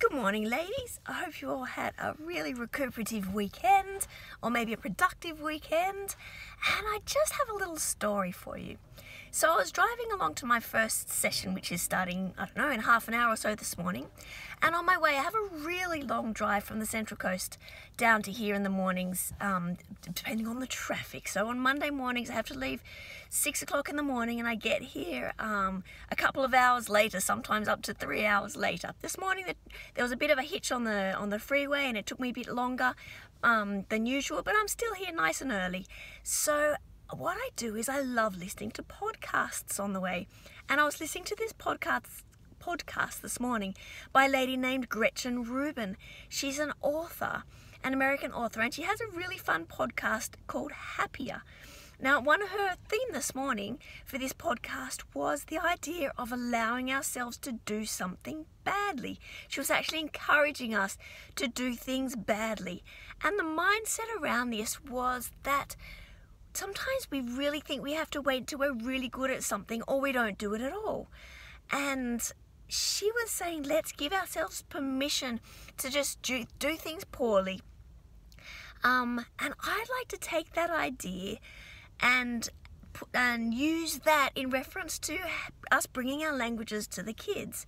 Good morning, ladies. I hope you all had a really recuperative weekend, or maybe a productive weekend. And I just have a little story for you. So I was driving along to my first session, which is starting, in half an hour or so this morning. And on my way, I have a really long drive from the Central Coast down to here in the mornings, depending on the traffic. So on Monday mornings, I have to leave 6 o'clock in the morning, and I get here a couple of hours later, sometimes up to 3 hours later. This morning, there was a bit of a hitch on the freeway, and it took me a bit longer than usual, but I'm still here nice and early. So what I do is I love listening to podcasts on the way. And I was listening to this podcast this morning by a lady named Gretchen Rubin. She's an author, an American author, and she has a really fun podcast called Happier. Now, her theme this morning for this podcast was the idea of allowing ourselves to do something badly. She was actually encouraging us to do things badly. And the mindset around this was that sometimes we really think we have to wait until we're really good at something, or we don't do it at all. And she was saying, let's give ourselves permission to just do things poorly. And I'd like to take that idea and use that in reference to us bringing our languages to the kids.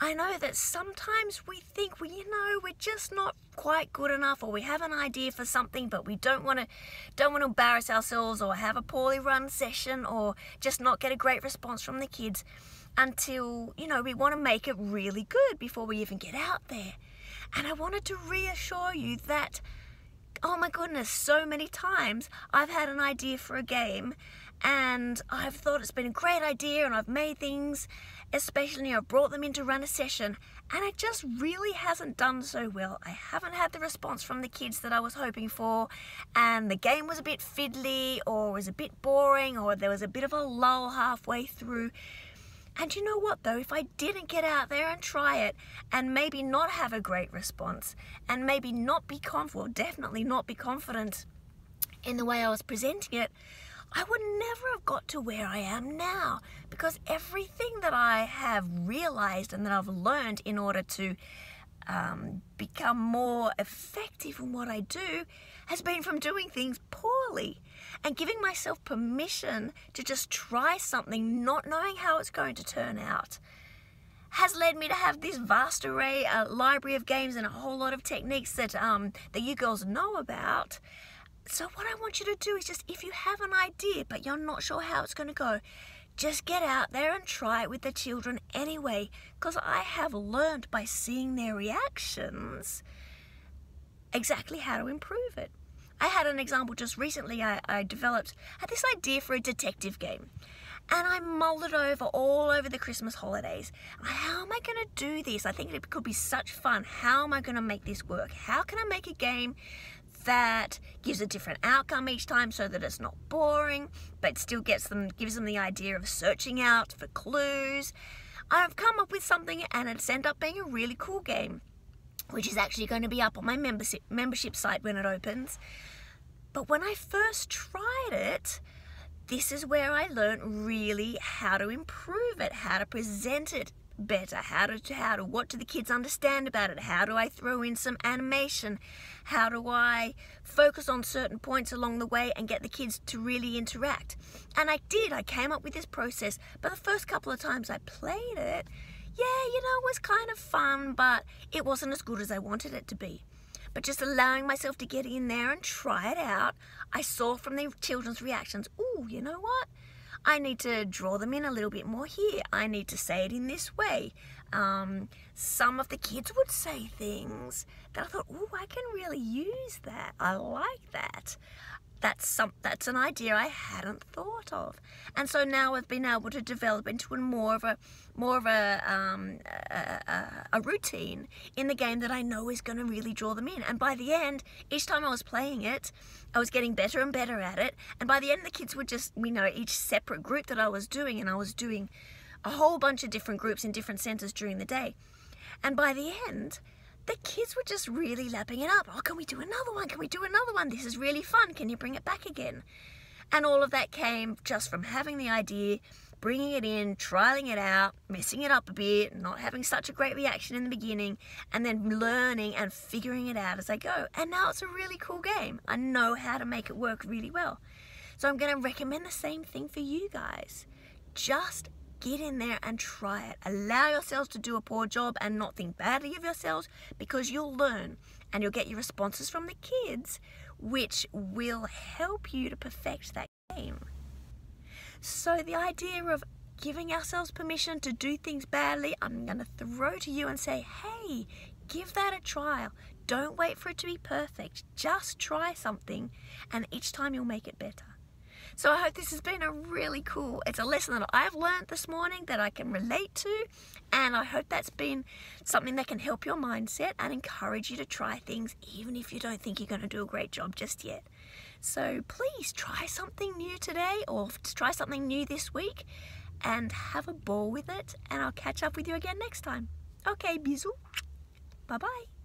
I know that sometimes we think, we're just not quite good enough, or we have an idea for something, but we don't want to embarrass ourselves, or have a poorly run session, or just not get a great response from the kids until, we want to make it really good before we even get out there. And I wanted to reassure you that, oh my goodness, so many times I've had an idea for a game, and I've thought it's been a great idea, and I've made things, especially I've brought them in to run a session, and it just really hasn't done so well. I haven't had the response from the kids that I was hoping for, and the game was a bit fiddly, or was a bit boring, or there was a bit of a lull halfway through. And you know what though, if I didn't get out there and try it, and maybe not have a great response, and maybe definitely not be confident in the way I was presenting it, I would never have got to where I am now, because everything that I have realized and that I've learned in order to become more effective in what I do has been from doing things poorly and giving myself permission to just try something, not knowing how it's going to turn out, has led me to have this vast array, library of games and a whole lot of techniques that you girls know about. So what I want you to do is just, if you have an idea but you're not sure how it's going to go, just get out there and try it with the children anyway, because I have learned by seeing their reactions exactly how to improve it. I had an example just recently. I had this idea for a detective game, and I mulled it over all over the Christmas holidays. How am I going to do this? I think it could be such fun. How am I going to make this work? How can I make a game that gives a different outcome each time so that it's not boring, but still gives them the idea of searching out for clues? I've come up with something, and it's ended up being a really cool game, which is actually going to be up on my membership site when it opens. But when I first tried it, this is where I learned really how to improve it, how to present it better, what do the kids understand about it, how do I throw in some animation, how do I focus on certain points along the way and get the kids to really interact. And I came up with this process, but the first couple of times I played it, it was kind of fun, but it wasn't as good as I wanted it to be. But just allowing myself to get in there and try it out, I saw from the children's reactions, ooh, you know what? I need to draw them in a little bit more here. I need to say it in this way. Some of the kids would say things that I thought, ooh, I can really use that. I like that. That's an idea I hadn't thought of. And so now I've been able to develop into more of a routine in the game that I know is going to really draw them in. And by the end, each time I was playing it, I was getting better and better at it. And by the end, the kids were just, each separate group that I was doing, and I was doing a whole bunch of different groups in different centers during the day. And by the end, the kids were just really lapping it up. Oh, can we do another one? Can we do another one? This is really fun. Can you bring it back again? And all of that came just from having the idea, bringing it in, trialing it out, messing it up a bit, not having such a great reaction in the beginning, and then learning and figuring it out as I go. And now it's a really cool game. I know how to make it work really well. So I'm going to recommend the same thing for you guys. Just get in there and try it. Allow yourselves to do a poor job and not think badly of yourselves, because you'll learn and you'll get your responses from the kids, which will help you to perfect that game. So the idea of giving ourselves permission to do things badly, I'm going to throw to you and say, hey, give that a trial. Don't wait for it to be perfect. Just try something, and each time you'll make it better. So I hope this has been it's a lesson that I've learned this morning that I can relate to, and I hope that's been something that can help your mindset and encourage you to try things even if you don't think you're going to do a great job just yet. So please try something new today, or try something new this week, and have a ball with it, and I'll catch up with you again next time. Okay, bisous. Bye-bye.